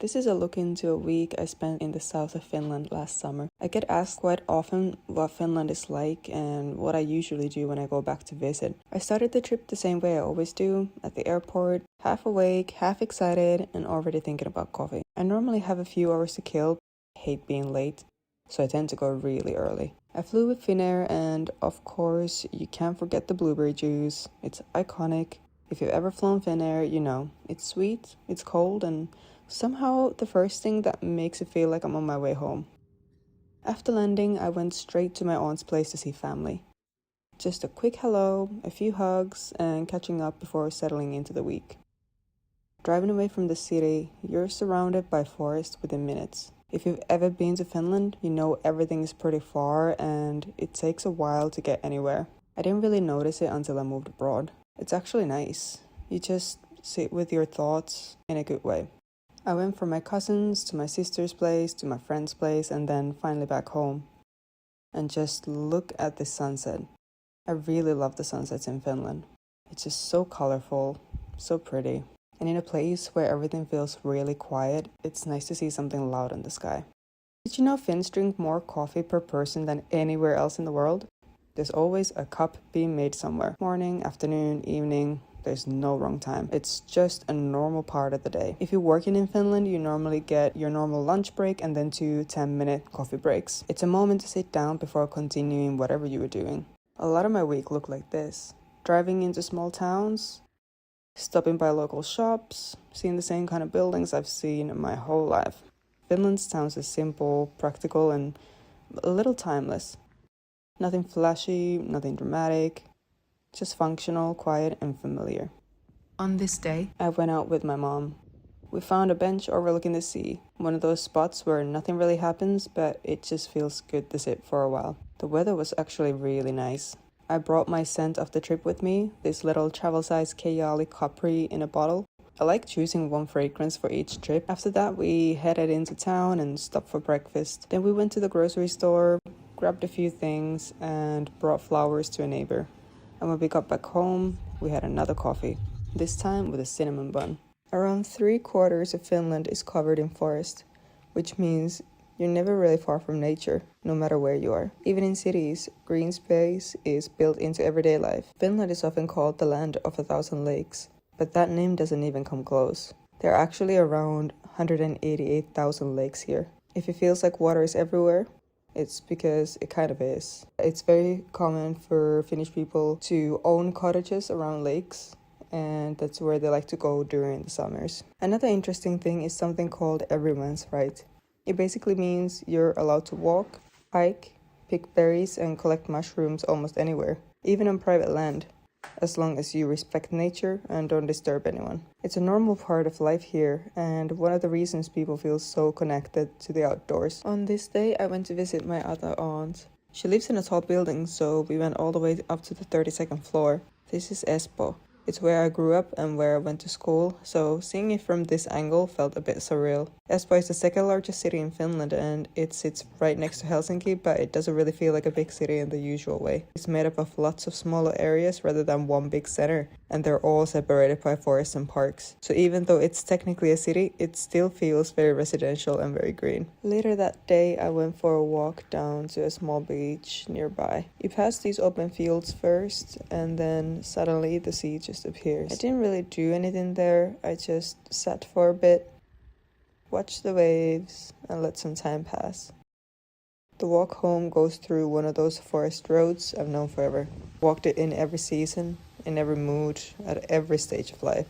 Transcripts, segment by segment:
This is a look into a week I spent in the south of Finland last summer. I get asked quite often what Finland is like and what I usually do when I go back to visit. I started the trip the same way I always do, at the airport, half awake, half excited, and already thinking about coffee. I normally have a few hours to kill, I hate being late, so I tend to go really early. I flew with Finnair and, of course, you can't forget the blueberry juice. It's iconic. If you've ever flown Finnair, you know, it's sweet, it's cold, and somehow the first thing that makes it feel like I'm on my way home. After landing, I went straight to my aunt's place to see family. Just a quick hello, a few hugs, and catching up before settling into the week. Driving away from the city, you're surrounded by forest within minutes. If you've ever been to Finland, you know everything is pretty far and it takes a while to get anywhere. I didn't really notice it until I moved abroad. It's actually nice. You just sit with your thoughts in a good way. I went from my cousins to my sister's place to my friend's place and then finally back home. And just look at the sunset. I really love the sunsets in Finland. It's just so colorful, so pretty. And in a place where everything feels really quiet, it's nice to see something loud in the sky. Did you know Finns drink more coffee per person than anywhere else in the world? There's always a cup being made somewhere. Morning, afternoon, evening. There's no wrong time. It's just a normal part of the day. If you're working in Finland, you normally get your normal lunch break and then 2 10-minute coffee breaks. It's a moment to sit down before continuing whatever you were doing. A lot of my week looked like this. Driving into small towns, stopping by local shops, seeing the same kind of buildings I've seen my whole life. Finland's towns are simple, practical, and a little timeless. Nothing flashy, nothing dramatic. Just functional, quiet, and familiar. On this day, I went out with my mom. We found a bench overlooking the sea, one of those spots where nothing really happens, but it just feels good to sit for a while. The weather was actually really nice. I brought my scent of the trip with me, this little travel-size Keiali Capri in a bottle. I like choosing one fragrance for each trip. After that, we headed into town and stopped for breakfast. Then we went to the grocery store, grabbed a few things, and brought flowers to a neighbor. And when we got back home, we had another coffee, this time with a cinnamon bun. Around 3/4 of Finland is covered in forest, which means you're never really far from nature, no matter where you are. Even in cities, green space is built into everyday life. Finland is often called the land of 1,000 lakes, but that name doesn't even come close. There are actually around 188,000 lakes here. If it feels like water is everywhere, it's because it kind of is. It's very common for Finnish people to own cottages around lakes, and that's where they like to go during the summers. Another interesting thing is something called everyone's right. It basically means you're allowed to walk, hike, pick berries, and collect mushrooms almost anywhere, even on private land, as long as you respect nature and don't disturb anyone. It's a normal part of life here, and one of the reasons people feel so connected to the outdoors. On this day, I went to visit my other aunt. She lives in a tall building, so we went all the way up to the 32nd floor. This is Espoo. It's where I grew up and where I went to school, so seeing it from this angle felt a bit surreal. Espoo is the second largest city in Finland and it sits right next to Helsinki, but it doesn't really feel like a big city in the usual way. It's made up of lots of smaller areas rather than one big center, and they're all separated by forests and parks. So even though it's technically a city, it still feels very residential and very green. Later that day, I went for a walk down to a small beach nearby. You pass these open fields first, and then suddenly the sea just appears. I didn't really do anything there. I just sat for a bit, watched the waves, and let some time pass. The walk home goes through one of those forest roads I've known forever. Walked it in every season, in every mood, at every stage of life.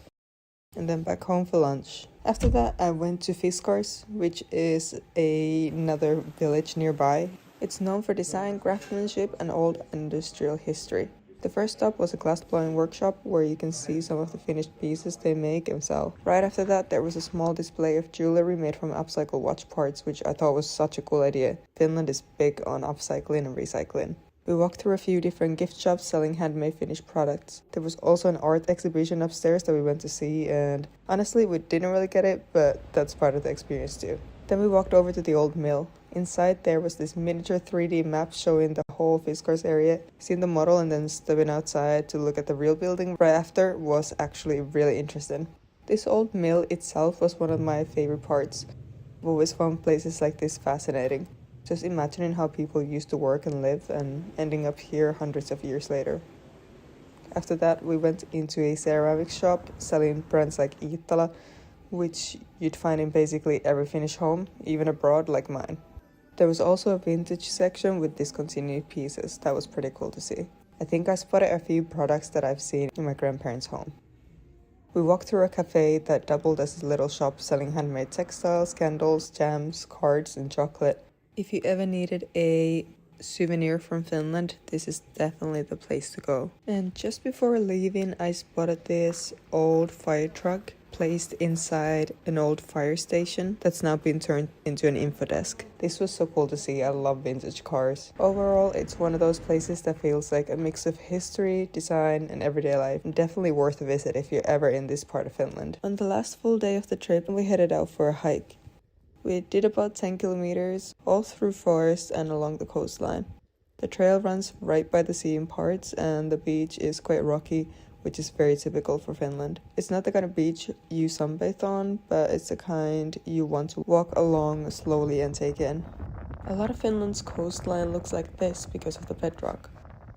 And then back home for lunch. After that, I went to Fiskars, which is another village nearby. It's known for design, craftsmanship, and old industrial history. The first stop was a glassblowing workshop where you can see some of the finished pieces they make and sell. Right after that, there was a small display of jewelry made from upcycled watch parts, which I thought was such a cool idea. Finland is big on upcycling and recycling. We walked through a few different gift shops selling handmade Finnish products. There was also an art exhibition upstairs that we went to see, and honestly, we didn't really get it, but that's part of the experience too. Then we walked over to the old mill. Inside there was this miniature 3D map showing the whole Fiskars area. Seeing the model and then stepping outside to look at the real building right after was actually really interesting. This old mill itself was one of my favorite parts. I've always found places like this fascinating. Just imagining how people used to work and live and ending up here hundreds of years later. After that, we went into a ceramics shop selling brands like Iittala, which you'd find in basically every Finnish home, even abroad like mine. There was also a vintage section with discontinued pieces. That was pretty cool to see. I think I spotted a few products that I've seen in my grandparents' home. We walked through a cafe that doubled as a little shop selling handmade textiles, candles, jams, cards, and chocolate. If you ever needed a souvenir from Finland, this is definitely the place to go. And just before leaving, I spotted this old fire truck placed inside an old fire station that's now been turned into an info desk. This was so cool to see. I love vintage cars. Overall, it's one of those places that feels like a mix of history, design, and everyday life. And definitely worth a visit if you're ever in this part of Finland. On the last full day of the trip, we headed out for a hike. We did about 10 kilometers, all through forest and along the coastline. The trail runs right by the sea in parts, and the beach is quite rocky, which is very typical for Finland. It's not the kind of beach you sunbathe on, but it's the kind you want to walk along slowly and take in. A lot of Finland's coastline looks like this because of the bedrock.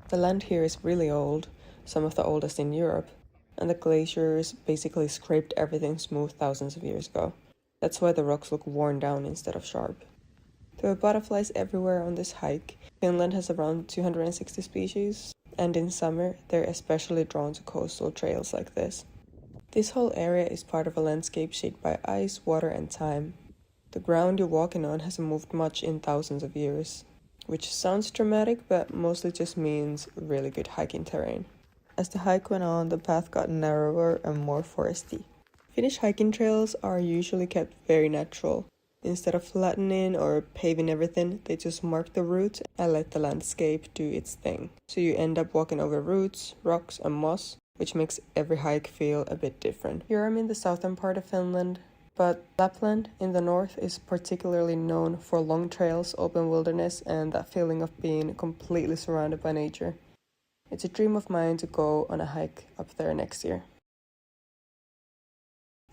The land here is really old, some of the oldest in Europe, and the glaciers basically scraped everything smooth thousands of years ago. That's why the rocks look worn down instead of sharp. There are butterflies everywhere on this hike. Finland has around 260 species, and in summer they're especially drawn to coastal trails like this. This whole area is part of a landscape shaped by ice, water, and time. The ground you're walking on hasn't moved much in thousands of years, which sounds dramatic but mostly just means really good hiking terrain. As the hike went on, the path got narrower and more foresty. Finnish hiking trails are usually kept very natural. Instead of flattening or paving everything, they just mark the route and let the landscape do its thing. So you end up walking over roots, rocks, and moss, which makes every hike feel a bit different. Here I'm in the southern part of Finland, but Lapland in the north is particularly known for long trails, open wilderness, and that feeling of being completely surrounded by nature. It's a dream of mine to go on a hike up there next year.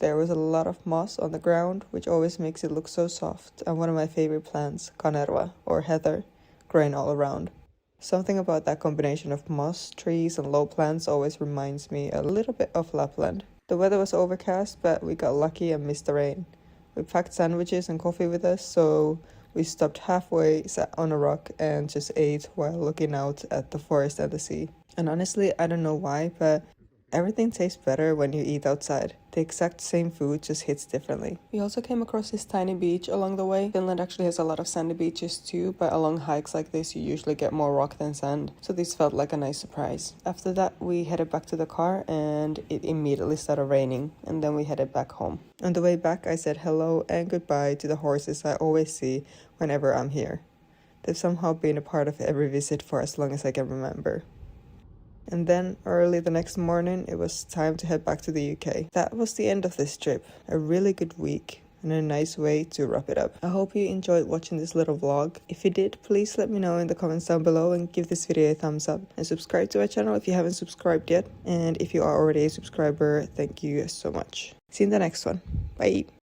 There was a lot of moss on the ground, which always makes it look so soft, and one of my favorite plants, kanerva, or heather, growing all around. Something about that combination of moss, trees, and low plants always reminds me a little bit of Lapland. The weather was overcast, but we got lucky and missed the rain. We packed sandwiches and coffee with us, so we stopped halfway, sat on a rock, and just ate while looking out at the forest and the sea. And honestly, I don't know why, but everything tastes better when you eat outside. The exact same food just hits differently. We also came across this tiny beach along the way. Finland actually has a lot of sandy beaches too, but along hikes like this you usually get more rock than sand, so this felt like a nice surprise. After that we headed back to the car and it immediately started raining, and then we headed back home. On the way back I said hello and goodbye to the horses I always see whenever I'm here. They've somehow been a part of every visit for as long as I can remember. And then, early the next morning, it was time to head back to the UK. That was the end of this trip. A really good week and a nice way to wrap it up. I hope you enjoyed watching this little vlog. If you did, please let me know in the comments down below and give this video a thumbs up. And subscribe to my channel if you haven't subscribed yet. And if you are already a subscriber, thank you so much. See you in the next one. Bye!